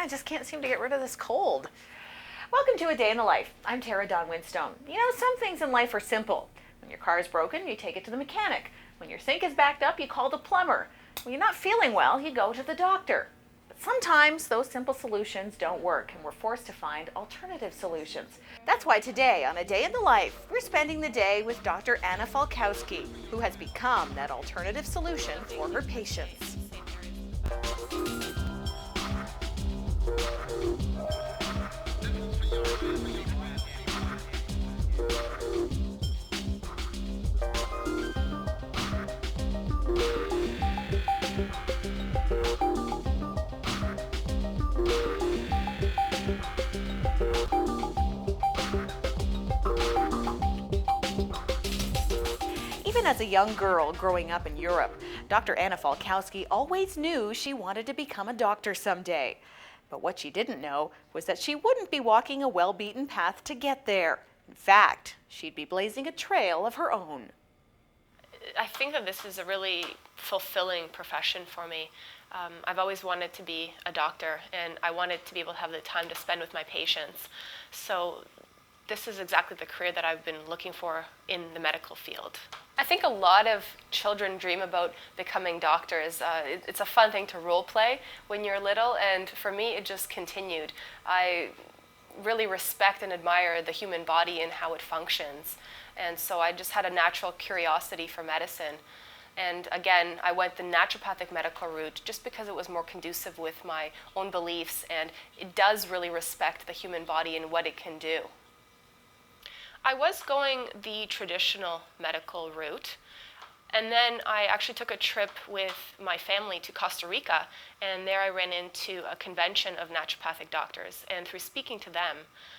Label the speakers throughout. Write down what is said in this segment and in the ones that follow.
Speaker 1: I just can't seem to get rid of this cold. Welcome to A Day in the Life. I'm Tara Dawn Winstone. You know, some things in life are simple. When your car is broken, you take it to the mechanic. When your sink is backed up, you call the plumber. When you're not feeling well, you go to the doctor. But sometimes those simple solutions don't work, and we're forced to find alternative solutions. That's why today on A Day in the Life, we're spending the day with Dr. Anna Falkowski, who has become that alternative solution for her patients. Even as a young girl growing up in Europe, Dr. Anna Falkowski always knew she wanted to become a doctor someday. But what she didn't know was that she wouldn't be walking a well-beaten path to get there. In fact, she'd be blazing a trail of her own.
Speaker 2: I think that this is a really fulfilling profession for me. I've always wanted to be a doctor, and I wanted to be able to have the time to spend with my patients. So this is exactly the career that I've been looking for in the medical field. I think a lot of children dream about becoming doctors. It's a fun thing to role play when you're little, and for me it just continued. I really respect and admire the human body and how it functions, and so I just had a natural curiosity for medicine. And again, I went the naturopathic medical route just because it was more conducive with my own beliefs, and it does really respect the human body and what it can do. I was going the traditional medical route, and then I actually took a trip with my family to Costa Rica, and there I ran into a convention of naturopathic doctors, and through speaking to them,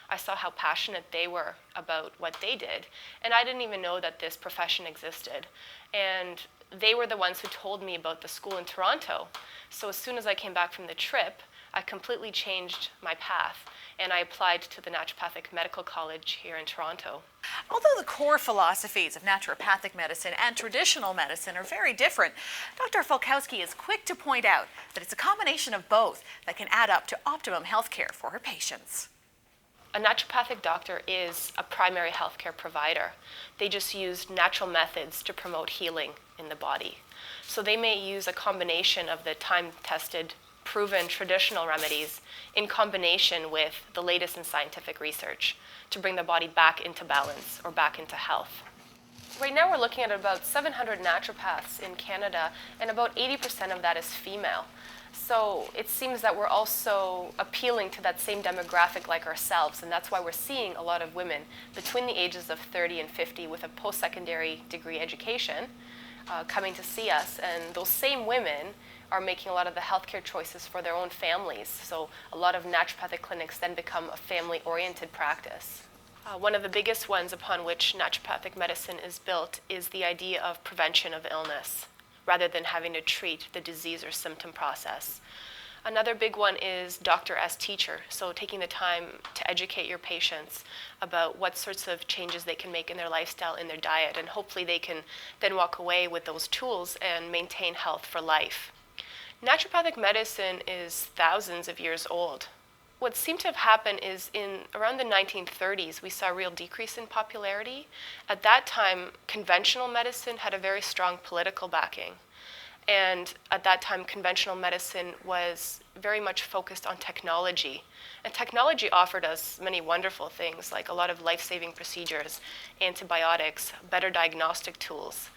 Speaker 2: I saw how passionate they were about what they did, and I didn't even know that this profession existed. And they were the ones who told me about the school in Toronto. So as soon as I came back from the trip, I completely changed my path, and I applied to the Naturopathic Medical College here in Toronto.
Speaker 1: Although the core philosophies of naturopathic medicine and traditional medicine are very different, Dr. Falkowski is quick to point out that it's a combination of both that can add up to optimum health care for her patients.
Speaker 2: A naturopathic doctor is a primary healthcare provider. They just use natural methods to promote healing in the body. So they may use a combination of the time-tested, proven traditional remedies in combination with the latest in scientific research to bring the body back into balance or back into health. Right now we're looking at about 700 naturopaths in Canada, and about 80% of that is female. So it seems that we're also appealing to that same demographic like ourselves, and that's why we're seeing a lot of women between the ages of 30 and 50 with a post-secondary degree education coming to see us, and those same women are making a lot of the healthcare choices for their own families. So a lot of naturopathic clinics then become a family-oriented practice. One of the biggest ones upon which naturopathic medicine is built is the idea of prevention of illness, rather than having to treat the disease or symptom process. Another big one is doctor as teacher, so taking the time to educate your patients about what sorts of changes they can make in their lifestyle, in their diet, and hopefully they can then walk away with those tools and maintain health for life. Naturopathic medicine is thousands of years old. What seemed to have happened is in around the 1930s, we saw a real decrease in popularity. At that time, conventional medicine had a very strong political backing. And at that time, conventional medicine was very much focused on technology. And technology offered us many wonderful things, like a lot of life-saving procedures, antibiotics, better diagnostic tools.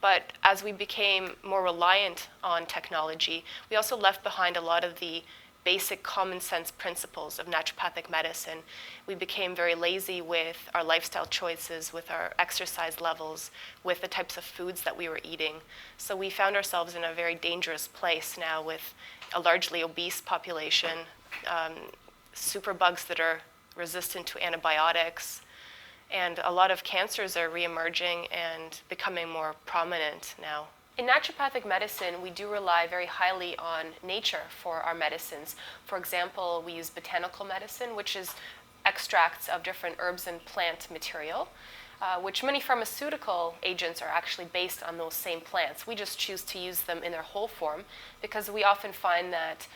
Speaker 2: But as we became more reliant on technology, we also left behind a lot of the basic common sense principles of naturopathic medicine. We became very lazy with our lifestyle choices, with our exercise levels, with the types of foods that we were eating. So we found ourselves in a very dangerous place now with a largely obese population, superbugs that are resistant to antibiotics, and a lot of cancers are reemerging and becoming more prominent now. In naturopathic medicine, we do rely very highly on nature for our medicines. For example, we use botanical medicine, which is extracts of different herbs and plant material. which many pharmaceutical agents are actually based on those same plants. We just choose to use them in their whole form because we often find that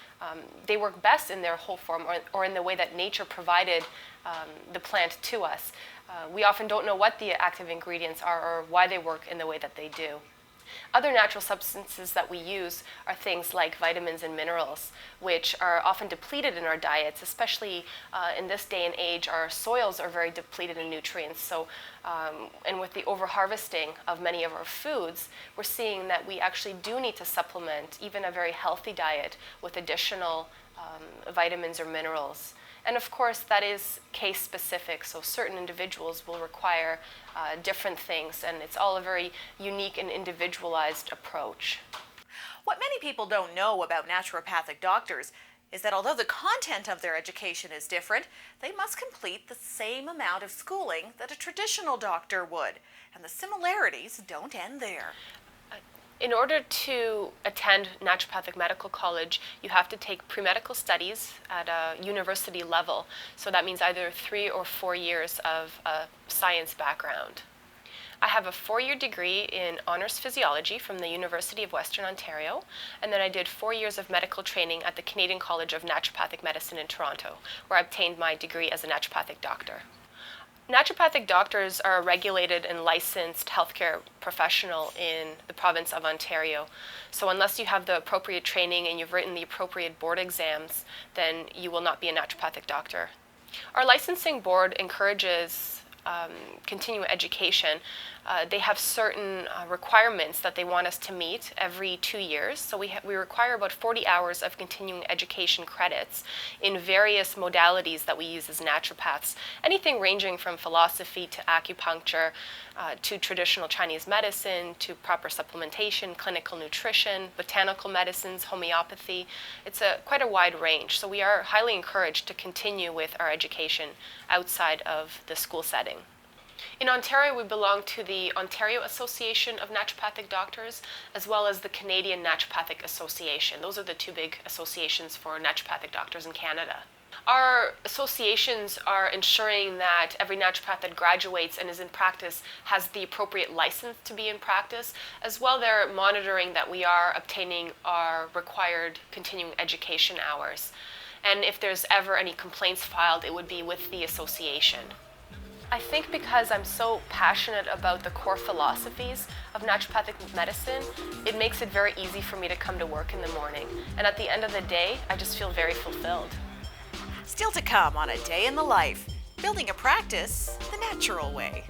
Speaker 2: they work best in their whole form or in the way that nature provided the plant to us. We often don't know what the active ingredients are or why they work in the way that they do. Other natural substances that we use are things like vitamins and minerals, which are often depleted in our diets, especially in this day and age. Our soils are very depleted in nutrients. So, and with the overharvesting of many of our foods, we're seeing that we actually do need to supplement even a very healthy diet with additional vitamins or minerals. And of course, that is case specific, so certain individuals will require different things, and it's all a very unique and individualized approach.
Speaker 1: What many people don't know about naturopathic doctors is that although the content of their education is different, they must complete the same amount of schooling that a traditional doctor would, and the similarities don't end there.
Speaker 2: In order to attend naturopathic medical college, you have to take pre-medical studies at a university level. So that means either 3 or 4 years of a science background. I have a 4-year degree in honors physiology from the University of Western Ontario, and then I did 4 years of medical training at the Canadian College of Naturopathic Medicine in Toronto, where I obtained my degree as a naturopathic doctor. Naturopathic doctors are a regulated and licensed healthcare professional in the province of Ontario. So unless you have the appropriate training and you've written the appropriate board exams, then you will not be a naturopathic doctor. Our licensing board encourages continuing education. They have certain requirements that they want us to meet every 2 years. So we require about 40 hours of continuing education credits in various modalities that we use as naturopaths. Anything ranging from philosophy to acupuncture to traditional Chinese medicine to proper supplementation, clinical nutrition, botanical medicines, homeopathy. It's quite a wide range. So we are highly encouraged to continue with our education outside of the school setting. In Ontario, we belong to the Ontario Association of Naturopathic Doctors, as well as the Canadian Naturopathic Association. Those are the two big associations for naturopathic doctors in Canada. Our associations are ensuring that every naturopath that graduates and is in practice has the appropriate license to be in practice. As well, they're monitoring that we are obtaining our required continuing education hours. And if there's ever any complaints filed, it would be with the association. I think because I'm so passionate about the core philosophies of naturopathic medicine, it makes it very easy for me to come to work in the morning. And at the end of the day, I just feel very fulfilled.
Speaker 1: Still to come on A Day in the Life, building a practice the natural way.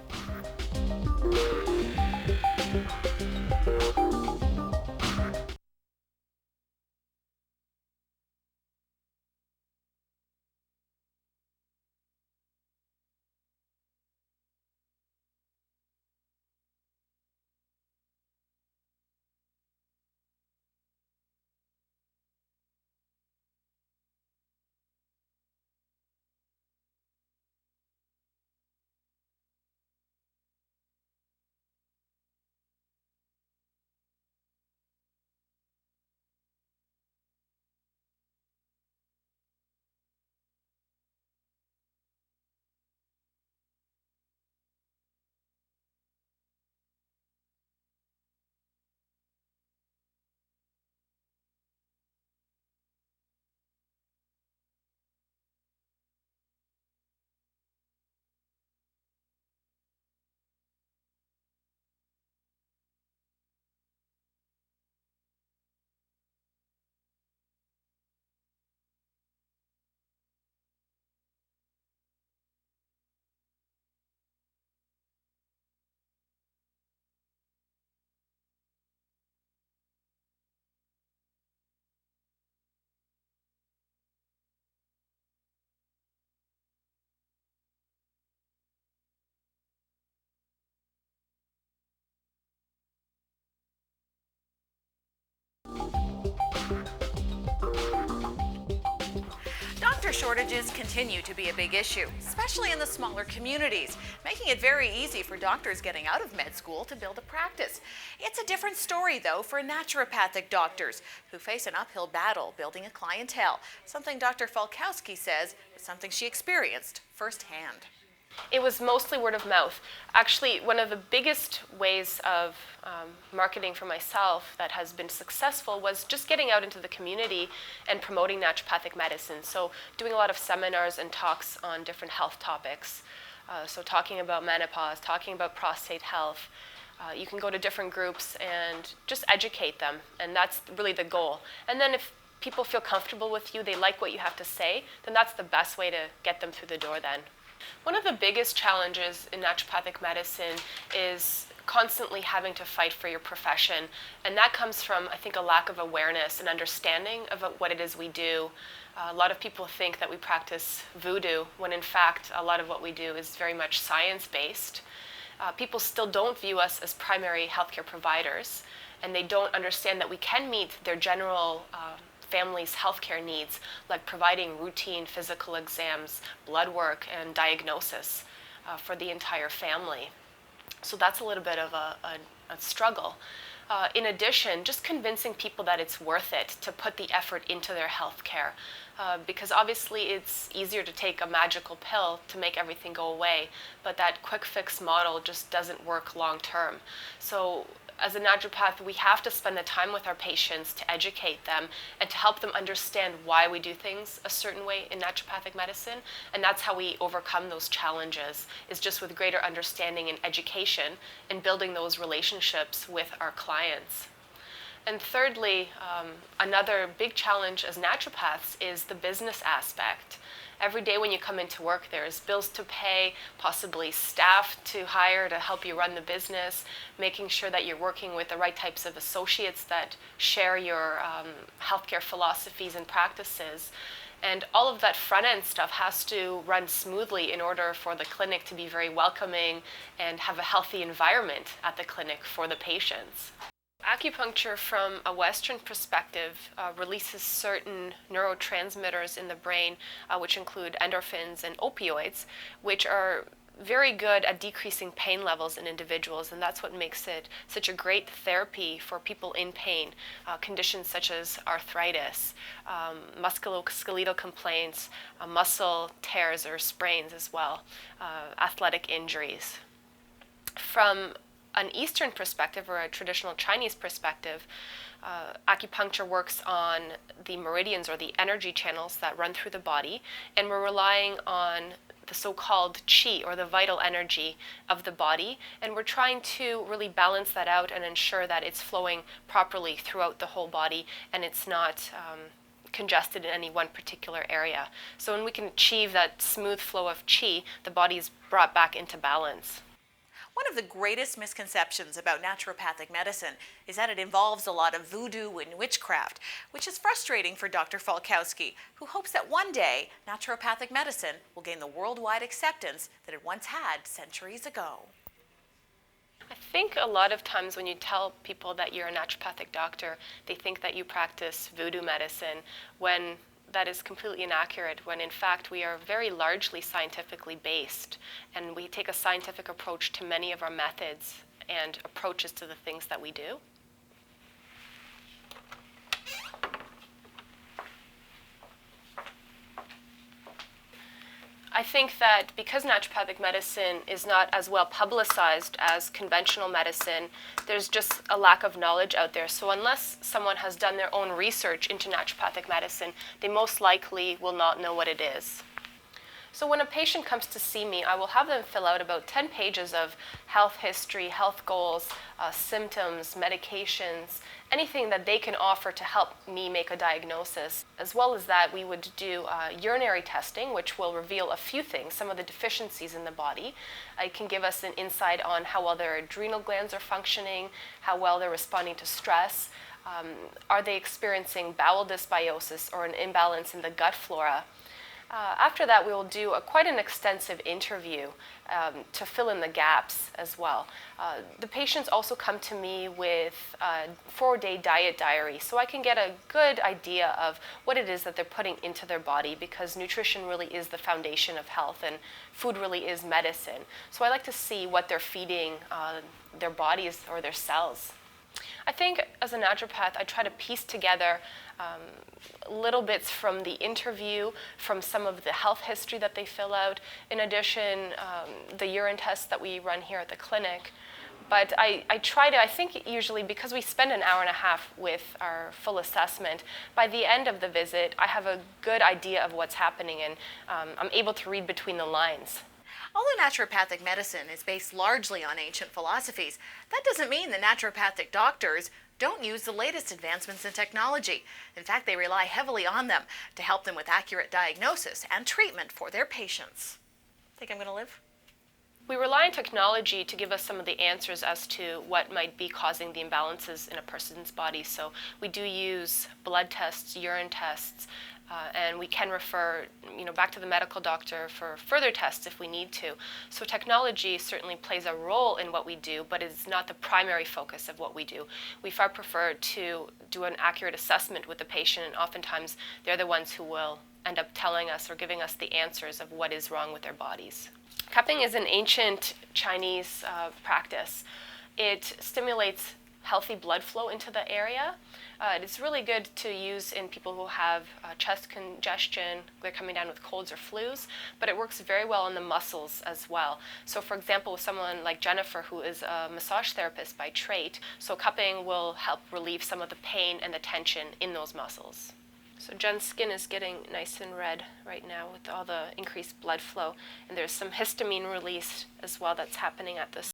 Speaker 1: Doctor shortages continue to be a big issue, especially in the smaller communities, making it very easy for doctors getting out of med school to build a practice. It's a different story, though, for naturopathic doctors who face an uphill battle building a clientele, something Dr. Falkowski says is something she experienced firsthand.
Speaker 2: It was mostly word of mouth. Actually, one of the biggest ways of marketing for myself that has been successful was just getting out into the community and promoting naturopathic medicine. So doing a lot of seminars and talks on different health topics. So talking about menopause, talking about prostate health. You can go to different groups and just educate them, and that's really the goal. And then if people feel comfortable with you, they like what you have to say, then that's the best way to get them through the door then. One of the biggest challenges in naturopathic medicine is constantly having to fight for your profession, and that comes from, I think, a lack of awareness and understanding of what it is we do. A lot of people think that we practice voodoo, when in fact a lot of what we do is very much science-based. People still don't view us as primary healthcare providers, and they don't understand that we can meet their general family's healthcare needs, like providing routine physical exams, blood work, and diagnosis for the entire family. So that's a little bit of a struggle. In addition, just convincing people that it's worth it to put the effort into their healthcare, because obviously it's easier to take a magical pill to make everything go away, but that quick fix model just doesn't work long term. So as a naturopath, we have to spend the time with our patients to educate them and to help them understand why we do things a certain way in naturopathic medicine. And that's how we overcome those challenges, is just with greater understanding and education and building those relationships with our clients. And thirdly, another big challenge as naturopaths is the business aspect. Every day when you come into work, there's bills to pay, possibly staff to hire to help you run the business, making sure that you're working with the right types of associates that share your healthcare philosophies and practices. And all of that front-end stuff has to run smoothly in order for the clinic to be very welcoming and have a healthy environment at the clinic for the patients. Acupuncture, from a Western perspective, releases certain neurotransmitters in the brain, which include endorphins and opioids, which are very good at decreasing pain levels in individuals, and that's what makes it such a great therapy for people in pain, conditions such as arthritis, musculoskeletal complaints, muscle tears or sprains as well, athletic injuries. From an Eastern perspective, or a traditional Chinese perspective, acupuncture works on the meridians, or the energy channels that run through the body, and we're relying on the so-called qi, or the vital energy of the body, and we're trying to really balance that out and ensure that it's flowing properly throughout the whole body and it's not congested in any one particular area. So when we can achieve that smooth flow of qi, the body is brought back into balance.
Speaker 1: One of the greatest misconceptions about naturopathic medicine is that it involves a lot of voodoo and witchcraft, which is frustrating for Dr. Falkowski, who hopes that one day naturopathic medicine will gain the worldwide acceptance that it once had centuries ago.
Speaker 2: I think a lot of times when you tell people that you're a naturopathic doctor, they think that you practice voodoo medicine, when that is completely inaccurate, when in fact we are very largely scientifically based, and we take a scientific approach to many of our methods and approaches to the things that we do. I think that because naturopathic medicine is not as well publicized as conventional medicine, there's just a lack of knowledge out there. So unless someone has done their own research into naturopathic medicine, they most likely will not know what it is. So when a patient comes to see me, I will have them fill out about 10 pages of health history, health goals, symptoms, medications, anything that they can offer to help me make a diagnosis. As well as that, we would do urinary testing, which will reveal a few things, some of the deficiencies in the body. It can give us an insight on how well their adrenal glands are functioning, how well they're responding to stress. Are they experiencing bowel dysbiosis or an imbalance in the gut flora? After that, we will do quite an extensive interview to fill in the gaps as well. The patients also come to me with a 4-day diet diary, so I can get a good idea of what it is that they're putting into their body, because nutrition really is the foundation of health and food really is medicine. So I like to see what they're feeding their bodies or their cells. I think as a naturopath, I try to piece together little bits from the interview, from some of the health history that they fill out. In addition, the urine tests that we run here at the clinic. But I try to, I think usually because we spend an hour and a half with our full assessment, by the end of the visit, I have a good idea of what's happening, and I'm able to read between the lines.
Speaker 1: Although naturopathic medicine is based largely on ancient philosophies, that doesn't mean the naturopathic doctors don't use the latest advancements in technology. In fact, they rely heavily on them to help them with accurate diagnosis and treatment for their patients. Think I'm going to live?
Speaker 2: We rely on technology to give us some of the answers as to what might be causing the imbalances in a person's body. So we do use blood tests, urine tests, and we can refer back to the medical doctor for further tests if we need to. So technology certainly plays a role in what we do, but it's not the primary focus of what we do. We far prefer to do an accurate assessment with the patient, and oftentimes they're the ones who will end up telling us or giving us the answers of what is wrong with their bodies. Cupping is an ancient Chinese practice. It stimulates healthy blood flow into the area. It's really good to use in people who have chest congestion, they're coming down with colds or flus, but it works very well in the muscles as well. So for example, with someone like Jennifer, who is a massage therapist by trade, so cupping will help relieve some of the pain and the tension in those muscles. So Jen's skin is getting nice and red right now with all the increased blood flow, and there's some histamine release as well that's happening at this